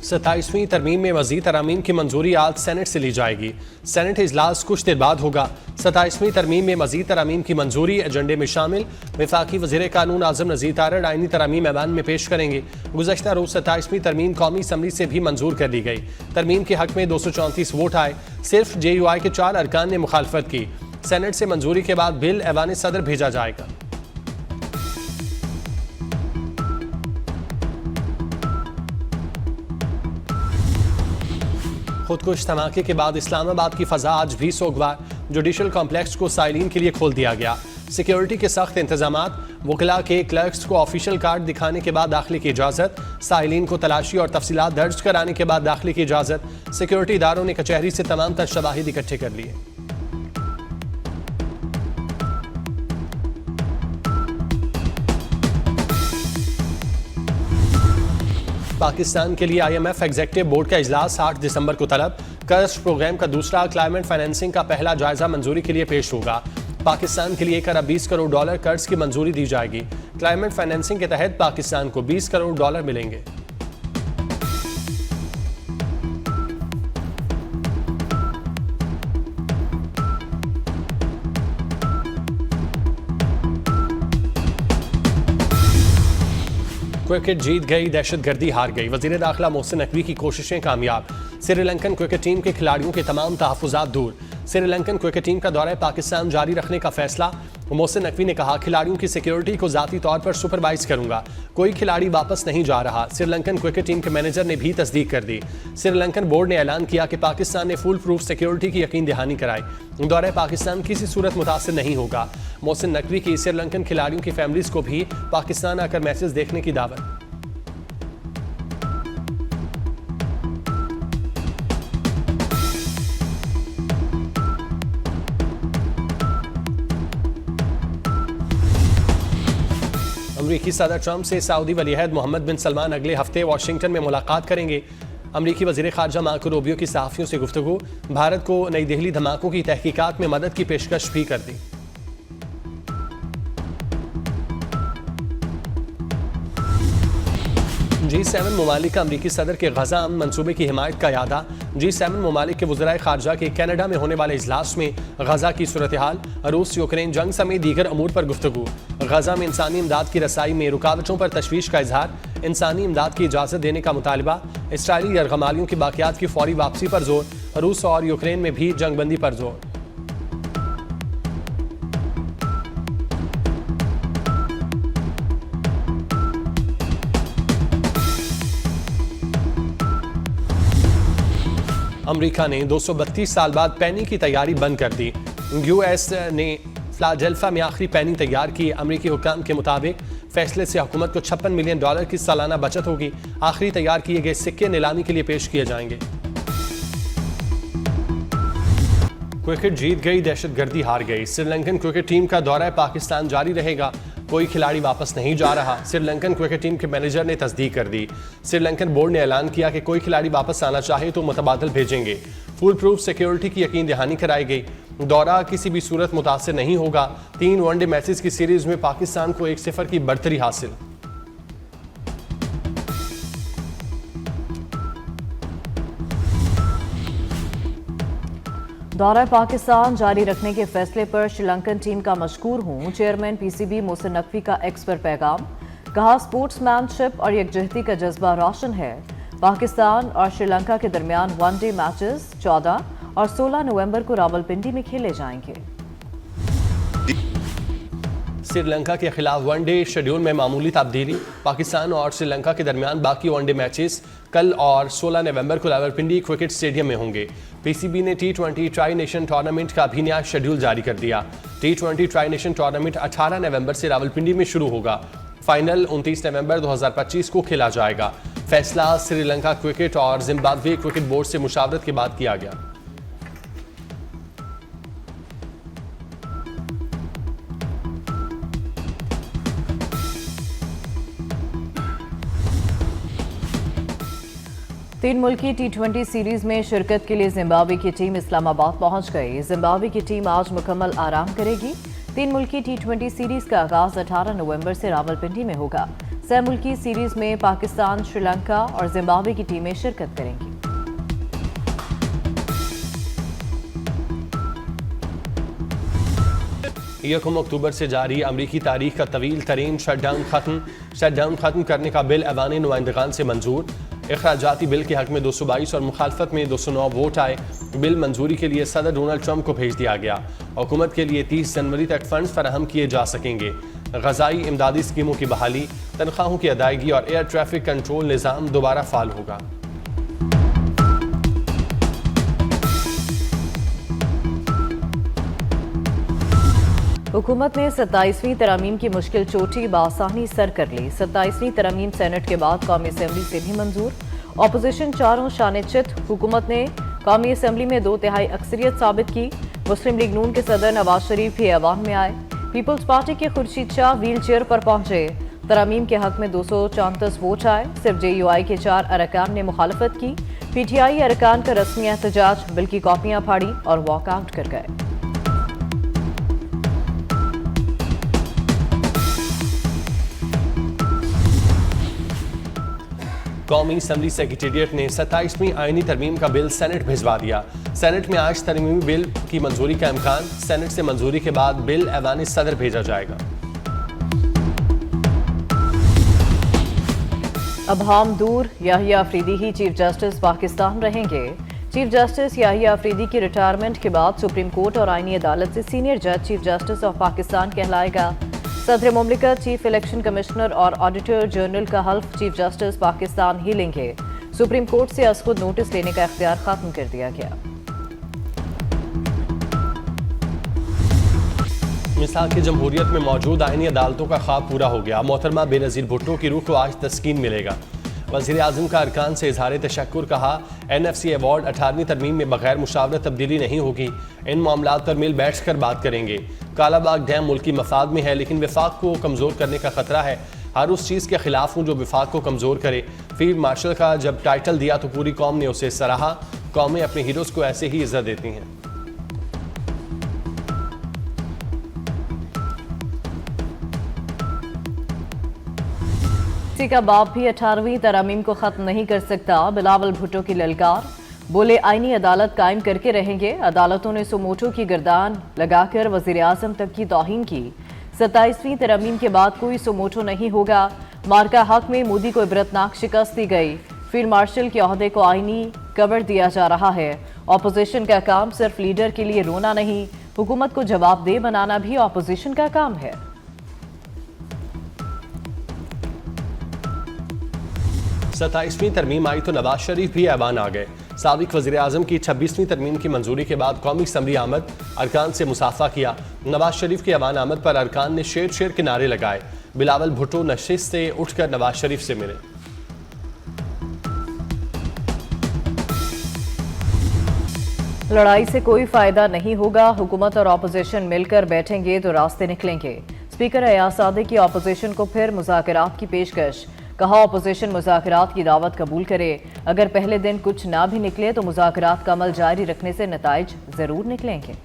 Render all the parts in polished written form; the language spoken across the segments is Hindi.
27वीं तरमीम में मजीद तरामीम की मंजूरी आज सेनेट से ली जाएगी। सेनेट इजलास कुछ देर बाद होगा। 27वीं तरमीम में मजीद तरामीम की मंजूरी एजेंडे में शामिल। वफाकी वज़ीर कानून आज़म नज़ीर तारड़ आईनी तरामीम ऐवान में पेश करेंगे। गुज़श्ता रोज़ 27वीं तरमीम कौमी असम्बली से भी मंजूर कर दी गई। तरमीम के हक में 234 वोट आए। सिर्फ JUI के 4 अरकान ने मुखालफत की। सेनेट से मंजूरी के बाद बिल ऐवान सदर भेजा जाएगा। खुदकुश धमाके के बाद इस्लामाबाद की फजा आज भी सोगवार। जुडिशल कॉम्प्लेक्स को साइलिन के लिए खोल दिया गया। सिक्योरिटी के सख्त इंतजामात। वकला के क्लर्क्स को ऑफिशियल कार्ड दिखाने के बाद दाखिले की इजाजत। साइलिन को तलाशी और तफसीलात दर्ज कराने के बाद दाखिले की इजाजत। सिक्योरिटी इदारों ने कचहरी से तमाम तर शवाहिद इकट्ठे कर लिए। पाकिस्तान के लिए IMF एग्जीक्यूटिव बोर्ड का इजलास 8 दिसंबर को तलब। कर्ज प्रोग्राम का दूसरा क्लाइमेट फाइनेंसिंग का पहला जायजा मंजूरी के लिए पेश होगा। पाकिस्तान के लिए $1 अरब 20 करोड़ कर्ज की मंजूरी दी जाएगी। क्लाइमेट फाइनेंसिंग के तहत पाकिस्तान को $20 करोड़ मिलेंगे। क्रिकेट जीत गई, दहशतगर्दी हार गई। वजीर दाखिला मोहसिन नकवी की कोशिशें कामयाब। श्रीलंकन क्रिकेट टीम के खिलाड़ियों के तमाम तहफ़्फ़ुज़ात दूर। श्रीलंकन क्रिकेट टीम का दौरा पाकिस्तान जारी रखने का फैसला। मोहसिन नकवी ने कहा, खिलाड़ियों की सिक्योरिटी को ज़ाती तौर पर सुपरवाइज करूंगा। कोई खिलाड़ी वापस नहीं जा रहा। श्रीलंकन क्रिकेट टीम के मैनेजर ने भी तस्दीक कर दी। श्रीलंकन बोर्ड ने ऐलान किया कि पाकिस्तान ने फुल प्रूफ सिक्योरिटी की यकीन दहानी कराई। दौरा पाकिस्तान किसी सूरत मुतासिर नहीं होगा। मोहसिन नकवी की श्रीलंकन खिलाड़ियों की फैमिलीज को भी पाकिस्तान आकर मैचेस देखने की दावत। अमरीकी सदर ट्रंप से सऊदी वलीअहद मोहम्मद बिन सलमान अगले हफ्ते वाशिंगटन में मुलाकात करेंगे। अमरीकी वज़ीर ख़ारजा मार्को रूबियो की सहाफ़ियों से गुफ्तगू। भारत को नई दिल्ली धमाकों की तहकीकात में मदद की पेशकश भी कर दी। G7 ममालिक का अमरीकी सदर के गजा अमन मनसूबे की हिमायत का यादा। G7 ममालिक के वज़राए ख़ारजा के कनाडा में होने वाले इजलास में गजा की सूरत हाल, रूस यूक्रेन जंग समेत दीगर अमूर पर गुफ्तगू। गजा में इंसानी इमदाद की रसाई में रुकावटों पर तशवीश का इजहार। इंसानी इमदाद की इजाज़त देने का मुतालबा। इसराइली यरगमालियों की बाकियात की फौरी वापसी पर जोर। रूस और यूक्रेन में भी जंगबंदी पर जोर। अमेरिका ने 232 साल बाद पैनी की तैयारी बंद कर दी। US ने फिलाडेल्फिया में आखिरी पैनी तैयार की। अमेरिकी हुक्काम के मुताबिक फैसले से हुकूमत को $56 मिलियन की सालाना बचत होगी। आखिरी तैयार किए गए सिक्के नीलामी के लिए पेश किए जाएंगे। क्रिकेट जीत गई, दहशतगर्दी हार गई। श्रीलंकन क्रिकेट टीम का दौरा पाकिस्तान जारी रहेगा। कोई खिलाड़ी वापस नहीं जा रहा। श्रीलंकन क्रिकेट टीम के मैनेजर ने तस्दीक कर दी। श्रीलंकन बोर्ड ने ऐलान किया कि कोई खिलाड़ी वापस आना चाहे तो मुतबादल भेजेंगे। फुल प्रूफ सिक्योरिटी की यकीन दहानी कराई गई। दौरा किसी भी सूरत मुतासिर नहीं होगा। 3 वनडे मैचेस की सीरीज में पाकिस्तान को 1-0 की बढ़तरी हासिल। दौरा पाकिस्तान जारी रखने के फैसले पर श्रीलंकन टीम का मशकूर हूं। चेयरमैन PCB मोहसिन नकवी का एक्स पर पैगाम। कहा, स्पोर्ट्समैनशिप और यकजहती का जज्बा रोशन है। पाकिस्तान और श्रीलंका के दरमियान वनडे मैचेस 14 और 16 नवंबर को रावलपिंडी में खेले जाएंगे। श्रीलंका के खिलाफ वनडे शेड्यूल में मामूली तब्दीली। पाकिस्तान और श्रीलंका के दरमियान बाकी वनडे मैचेस कल और 16 नवंबर को रावलपिंडी क्रिकेट स्टेडियम में होंगे। PCB ने T20 ट्राई नेशन टूर्नामेंट का भी नया शेड्यूल जारी कर दिया। T20 ट्राई नेशन टूर्नामेंट 18 नवंबर से रावलपिंडी में शुरू होगा। फाइनल 29 नवंबर 2025 को खेला जाएगा। फैसला श्रीलंका क्रिकेट और जिम्बाब्वे क्रिकेट बोर्ड से मुशावरत के बाद किया गया। तीन मुल्की T20 सीरीज में शिरकत के लिए जिम्बाब्वे की टीम इस्लामाबाद पहुंच गई। जिम्बाब्वे की टीम आज मुकम्मल आराम करेगी। तीन मुल्की T20 सीरीज का आगाज 18 नवंबर से रावलपिंडी में होगा। सह मुल्की सीरीज में पाकिस्तान, श्रीलंका और जिम्बाब्वे की टीमें शिरकत करेंगी। यकम अक्टूबर से जारी अमरीकी तारीख का तवील तरीन शटडाउन खत्म करने का बिल ऐवान नुमाइंदगान से मंजूर। अखराजाती बिल के हक में 222 और मुखालफत में 209 वोट आए। बिल मंजूरी के लिए सदर डोनाल्ड ट्रंप को भेज दिया गया। हुकूमत के लिए 30 जनवरी तक फंड्स फराहम किए जा सकेंगे। ग़ज़ाई इमदादी स्कीमों की बहाली, तनख्वाहों की अदायगी और एयर ट्रैफिक कंट्रोल निज़ाम दोबारा फाल होगा। हुकूमत ने 27वीं तरमीम की मुश्किल चोटी बासानी सर कर ली। 27वीं तरमीम सेनेट के बाद कौमी असम्बली से भी मंजूर। अपोजिशन चारों शान चित। हुकूमत ने कौमी असम्बली में 2/3 अक्सरियत साबित की। मुस्लिम लीग नून के सदर नवाज शरीफ भी ऐवान में आए। पीपल्स पार्टी के खुर्शीद शाह व्हील चेयर पर पहुंचे। तरमीम के हक में 234 वोट आए। सिर्फ JUI के 4 अरकान ने मुखालफत की। PTI अरकान का रस्मी एहतजाज, बिल की कॉपियां फाड़ी और वॉकआउट कर गए। कौमी असम्बली सेक्रेटेरिएट ने 27वीं आईनी तरमीम का बिल सेनेट भिजवा दिया। सेनेट में आज तरमीमी बिल की मंजूरी का इम्कान। सेनेट से मंजूरी के बाद बिल ऐवान सदर भेजा जाएगा। अब हम दूर, याहिया अफरीदी ही चीफ जस्टिस पाकिस्तान रहेंगे। चीफ जस्टिस याहिया अफरीदी की रिटायरमेंट के बाद सुप्रीम कोर्ट और आईनी अदालत से सीनियर जज चीफ जस्टिस ऑफ पाकिस्तान कहलाएगा। सदर मुमलिकत, चीफ इलेक्शन कमिश्नर और ऑडिटर जनरल का हल्फ चीफ जस्टिस पाकिस्तान ही लेंगे। सुप्रीम कोर्ट से खुद नोटिस लेने का इख्तियार खत्म कर दिया गया। मिसाल की जमहूरियत में मौजूद आईनी अदालतों का ख्वाब पूरा हो गया। मोहतरमा बेनज़ीर भुट्टो की रूह को आज तस्कीन मिलेगा। वज़ीर आज़म का अरकान से इजहार तशक्कुर। कहा, NFC अवार्ड 18वीं तरमीम में बगैर मुशावरत तब्दीली नहीं होगी। इन मामलात पर मिल बैठ कर बात करेंगे। कालाबाग डैम मुल्की मफाद में है, लेकिन विफाक को कमज़ोर करने का खतरा है। हर उस चीज़ के खिलाफ हूँ जो विफाक को कमज़ोर करे। फील्ड मार्शल का जब टाइटल दिया तो पूरी कौम ने उसे सराहा। कौमें अपने हीरोज़ को ऐसे ही इज्जत देती हैं। किसी का बाप भी 18वीं तरमीम को खत्म नहीं कर सकता। बिलावल भुट्टो की ललकार। बोले, आईनी अदालत कायम करके रहेंगे। अदालतों ने सुमोटो की गर्दान लगाकर वजीर आजम तक की तौहीन की। 27वीं तरमीम के बाद कोई सुमोटो नहीं होगा। मार्का हक में मोदी को इबरतनाक शिकस्त दी गई। फील्ड मार्शल के ओहदे को आईनी कवर दिया जा रहा है। ऑपोजिशन का काम सिर्फ लीडर के लिए रोना नहीं, हुकूमत को जवाबदेह बनाना भी ऑपोजिशन का काम है। 27वीं तरमीम आई तो नवाज शरीफ भी ऐवान आ गए। साबिक वज़ीर आज़म की 26वीं तरमीम की मंजूरी के बाद कौमी असम्बली आमद, अरकान से मुसाफा किया। नवाज शरीफ के ऐवान आमद पर अरकान ने शेर शेर के नारे लगाए। बिलावल भुट्टो नशिस्त से उठकर नवाज शरीफ से मिले। लड़ाई से कोई फायदा नहीं होगा। हुकूमत और ऑपोजिशन मिलकर बैठेंगे तो रास्ते निकलेंगे। स्पीकर अयाज सादिक की ऑपोजिशन को फिर मुज़ाकरात की पेशकश। कहा, ऑपोजिशन मुज़ाकरात की दावत कबूल करे। अगर पहले दिन कुछ ना भी निकले तो मुज़ाकरात का अमल जारी रखने से नताइज जरूर निकलेंगे।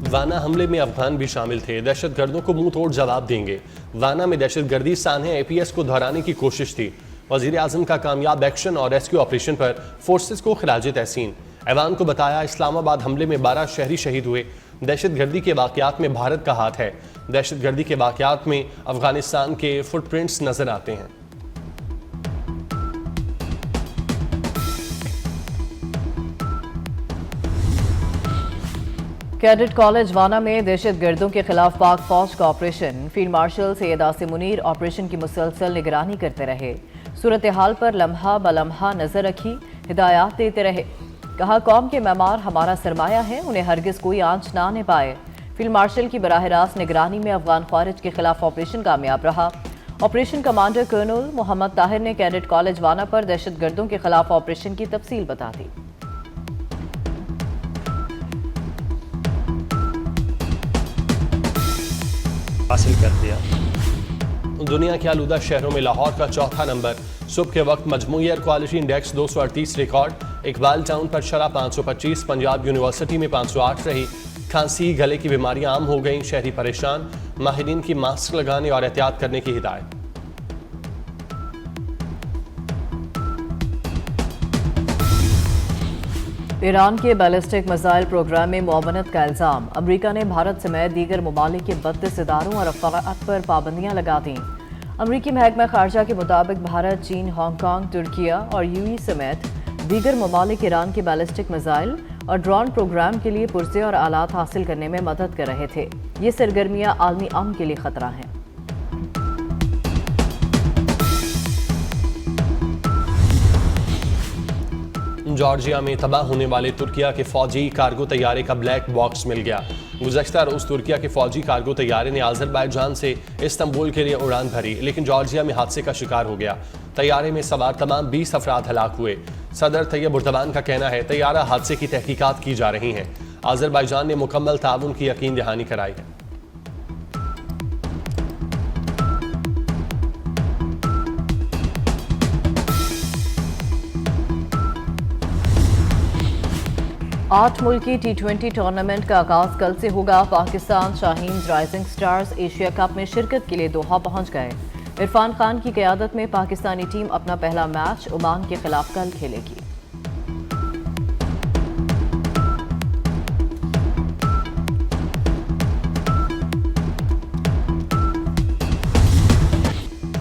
वाना हमले में अफगान भी शामिल थे। दहशतगर्दों को मुंह तोड़ जवाब देंगे। वाना में दहशतगर्दी सानहे APS को दोहराने की कोशिश थी। वज़ीर आज़म का कामयाब एक्शन और रेस्क्यू ऑपरेशन पर फोर्सेस को खिराज तहसीन। ऐवान को बताया, इस्लामाबाद हमले में 12 शहरी शहीद हुए। दहशतगर्दी के वाक़यात में भारत का हाथ है। दहशतगर्दी के वाक़यात में अफगानिस्तान के फुटप्रिंट्स नजर आते हैं। कैडेट कॉलेज वाना में दहशतगर्दों के खिलाफ पाक फौज का operation. Field marshal Syed Asim Munir operation की मुसलसल निगरानी करते रहे। सूरत हाल पर लम्हा ब लम्हा नजर रखी, हिदायत देते रहे। कहा, कौम के मेमार हमारा सरमाया है, उन्हें हरगिज कोई आंच ना आने पाए। फील्ड मार्शल की बराह रास्त निगरानी में अफगान ख्वारिज के खिलाफ ऑपरेशन कामयाब रहा। Operation commander colonel Mohammad Tahir ने कैडेट कॉलेज वाना पर दहशतगर्दों के खिलाफ ऑपरेशन की तफसील बता दी। हासिल कर दिया। दुनिया के आलूदा शहरों में लाहौर का चौथा नंबर। सुबह के वक्त मजमूई air quality index 238 record. Iqbal town पर शरह 525, पंजाब यूनिवर्सिटी में 508 रही। खांसी गले की बीमारियां आम हो गईं, शहरी परेशान, माहिरीन की मास्क लगाने और एहतियात करने की हिदायत। ईरान के बैलिस्टिक मिसाइल प्रोग्राम में मुआवनत का इल्जाम। अमरीका ने भारत समेत दीगर ममालिक के 32 इदारों और अफराद पर पाबंदियां लगा दी। अमरीकी महकमा खारजा के मुताबिक भारत, चीन, हांगकांग, तुर्किया और यूएई समेत दीगर ममालिक ईरान के बैलिस्टिक मिसाइल और ड्रोन प्रोग्राम के लिए पुर्जे और आलात हासिल करने में मदद कर रहे थे। ये सरगर्मियां आलमी अमन के लिए खतरा हैं। जॉर्जिया में तबाह होने वाले तुर्किया के फौजी कार्गो तैयारे का ब्लैक बॉक्स मिल गया। गुज़श्ता रोज तुर्किया के फौजी कार्गो तैयारे ने आज़रबाईजान से इस्तांबुल के लिए उड़ान भरी, लेकिन जॉर्जिया में हादसे का शिकार हो गया। तैयारे में सवार तमाम 20 अफराद हलाक हुए। सदर तैयब उर्दवान का कहना है तैयारा हादसे की तहकीकात की जा रही हैं। आज़रबाईजान ने मुकम्मल ताउन की यकीन दहानी कराई है। आठ मुल्की T20 टूर्नामेंट का आगाज कल से होगा। Pakistan Shaheen rising stars Asia cup में शिरकत के लिए दोहा पहुंच गए। इरफान खान की क़यादत में पाकिस्तानी टीम अपना पहला मैच ओमान के खिलाफ कल खेलेगी।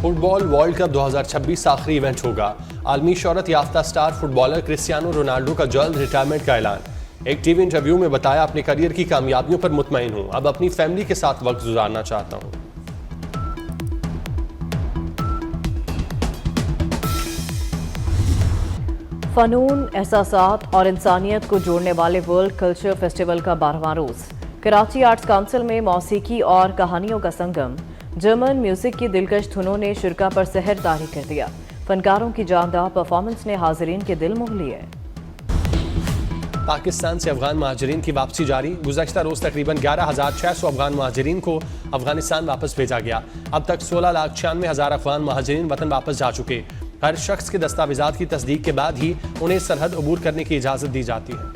फुटबॉल वर्ल्ड कप 2026 आखिरी इवेंट होगा। आलमी शोहरत याफ्ता स्टार फुटबॉलर क्रिस्टियानो रोनाल्डो का जल्द रिटायरमेंट का ऐलान। एक टीवी इंटरव्यू में बताया, अपने करियर की कामयाबियों पर मुतमईन हूं, अब अपनी फैमिली के साथ वक्त गुजारना चाहता हूं। फनून, एहसासात और इंसानियत को जोड़ने वाले वर्ल्ड कल्चर फेस्टिवल का 12वां रोज। कराची आर्ट्स काउंसिल में मौसीकी और कहानियों का संगम। जर्मन म्यूजिक की दिलकश धुनों ने शिरका पर सहर तारी कर दिया। फनकारों की जानदार परफॉर्मेंस ने हाजिरीन के दिल मोह लिए। पाकिस्तान से अफगान महाजरीन की वापसी जारी। गुज़श्ता रोज तकरीबन 11,600 अफगान महाजरीन को अफगानिस्तान वापस भेजा गया। अब तक 16,96,000 अफगान महाजरीन वतन वापस जा चुके। हर शख्स के दस्तावेजात की तस्दीक के बाद ही उन्हें सरहद अबूर करने की इजाज़त दी जाती है।